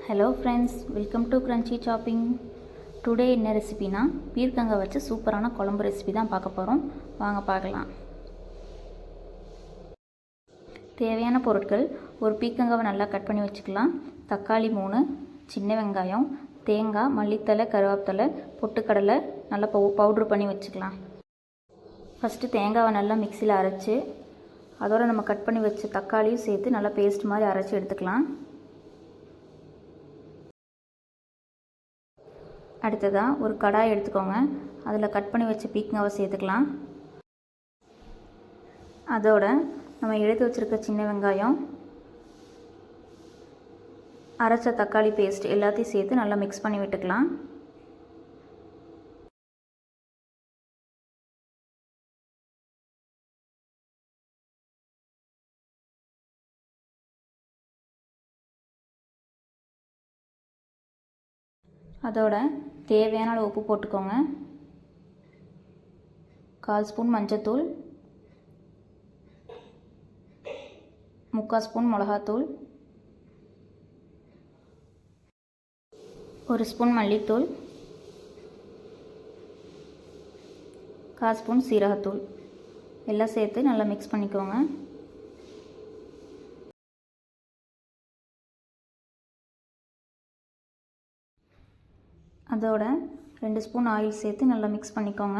Hello friends, welcome to crunchy chopping. Today என்ன ரெசிபினா பீர்க்கங்காய் வச்சு சூப்பரான குழம்பு ரெசிபி தான் பார்க்க போகிறோம். வாங்க பார்க்கலாம். தேவையான பொருட்கள்: ஒரு பீர்க்கங்காவை நல்லா கட் பண்ணி வச்சுக்கலாம், தக்காளி 3, சின்ன வெங்காயம், தேங்காய், மல்லித்தலை, கருவேப்பிலை, பொட்டுக்கடலை நல்லா பவுட்ரு பண்ணி வச்சுக்கலாம். ஃபஸ்ட்டு தேங்காவை நல்லா மிக்சியில் அரைச்சி அதோடு நம்ம கட் பண்ணி வச்ச தக்காளியும் சேர்த்து நல்லா பேஸ்ட் மாதிரி அரைச்சி எடுத்துக்கலாம். அடுத்ததாக ஒரு கடாய் எடுத்துக்கோங்க, அதில் கட் பண்ணி வச்ச பீர்க்கங்காவை சேர்த்துக்கலாம். அதோட நம்ம எடுத்து வச்சுருக்க சின்ன வெங்காயம், அரைச்ச தக்காளி பேஸ்ட் எல்லாத்தையும் சேர்த்து நல்லா மிக்ஸ் பண்ணி விட்டுக்கலாம். அதோட தேவையான அளவு உப்பு போட்டுக்கோங்க, 1/4 ஸ்பூன் மஞ்சத்தூள், 3/4 ஸ்பூன் மிளகாத்தூள், 1 ஸ்பூன் மல்லித்தூள், 1/4 ஸ்பூன் சீரகத்தூள் எல்லாம் சேர்த்து நல்லா மிக்ஸ் பண்ணிக்கோங்க. அதோட 2 ஸ்பூன் ஆயில் சேர்த்து நல்லா மிக்ஸ் பண்ணிக்கோங்க.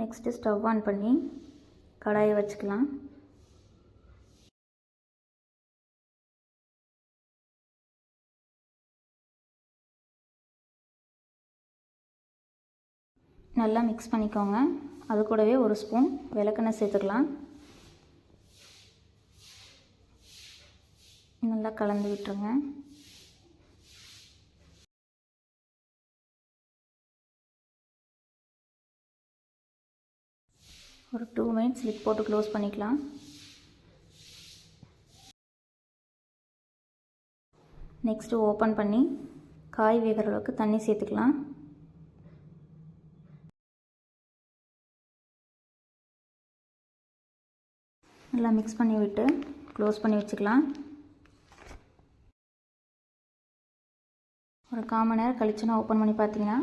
நெக்ஸ்ட்டு ஸ்டவ் ஆன் பண்ணி கடாயை வச்சுக்கலாம். நல்லா மிக்ஸ் பண்ணிக்கோங்க. அது கூடவே 1 ஸ்பூன் விளக்கெண்ணெய் சேர்த்துக்கலாம். நல்லா கலந்து விட்டுருங்க. ஒரு 2 மினிட்ஸ் லிட் போட்டு க்ளோஸ் பண்ணிக்கலாம். நெக்ஸ்ட்டு ஓப்பன் பண்ணி காய் வேகிற அளவுக்கு தண்ணி சேர்த்துக்கலாம். நல்லா மிக்ஸ் பண்ணி விட்டு க்ளோஸ் பண்ணி வச்சுக்கலாம். ஒரு 1/4 மணி நேரம் கழிச்சுன்னா ஓப்பன் பண்ணி பார்த்தீங்கன்னா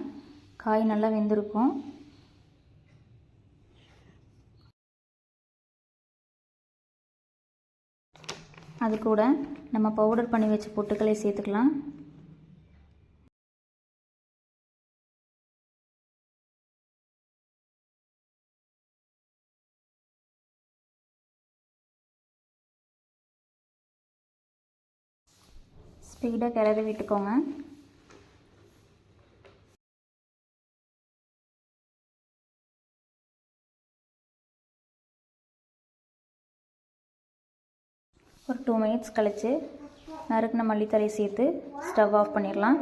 காய் நல்லா வெந்திருக்கும். அது கூட நம்ம பவுடர் பண்ணி வச்ச பொட்டுக்கடலை சேர்த்துக்கலாம். ஸ்பீடாக கிளறி விட்டுக்கோங்க. ஒரு 2 மினிட்ஸ் கழித்து நறுக்கின மல்லித்தலை சேர்த்து ஸ்டவ் ஆஃப் பண்ணிடலாம்.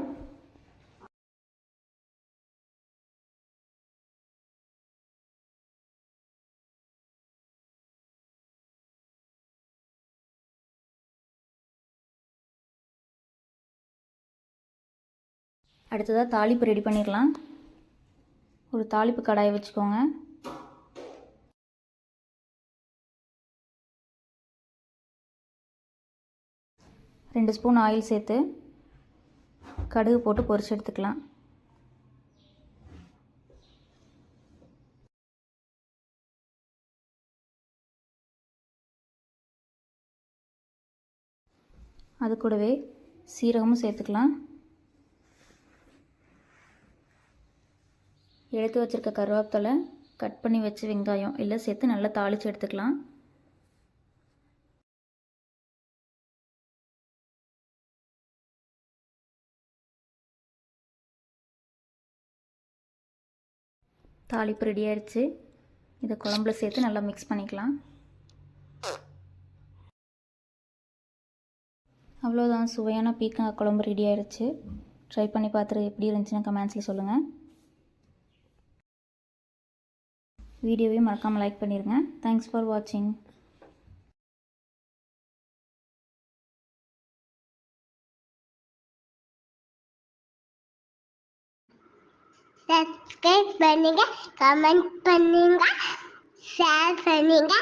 அடுத்ததாக தாளிப்பு ரெடி பண்ணிடலாம். ஒரு தாளிப்பு கடாயை வச்சுக்கோங்க. ரெண்டு ஸ்பூன் ஆயில் சேர்த்து கடுகு போட்டு பொரிச்சு எடுத்துக்கலாம். அது கூடவே சீரகமும் சேர்த்துக்கலாம். எடுத்து வச்சுருக்க கருவேப்பிலை, கட் பண்ணி வச்ச வெங்காயம் எல்லாம் சேர்த்து நல்லா தாளித்து எடுத்துக்கலாம். தாளிப்பு ரெடி ஆயிடுச்சு. இதை குழம்புல சேர்த்து நல்லா மிக்ஸ் பண்ணிக்கலாம். அவ்வளோதான், சுவையான பீர்க்கங்காய் குழம்பு ரெடி ஆயிடுச்சு. ட்ரை பண்ணி பார்த்துட்டு எப்படி இருந்துச்சுன்னு கமெண்ட்ஸில் சொல்லுங்கள். வீடியோவையும் மறக்காமல் லைக் பண்ணிடுங்க. தேங்க்ஸ் ஃபார் வாட்சிங். சப்ஸ்கிரைப் பண்ணுங்க, கமெண்ட் பண்ணுங்க, ஷேர் பண்ணுங்க.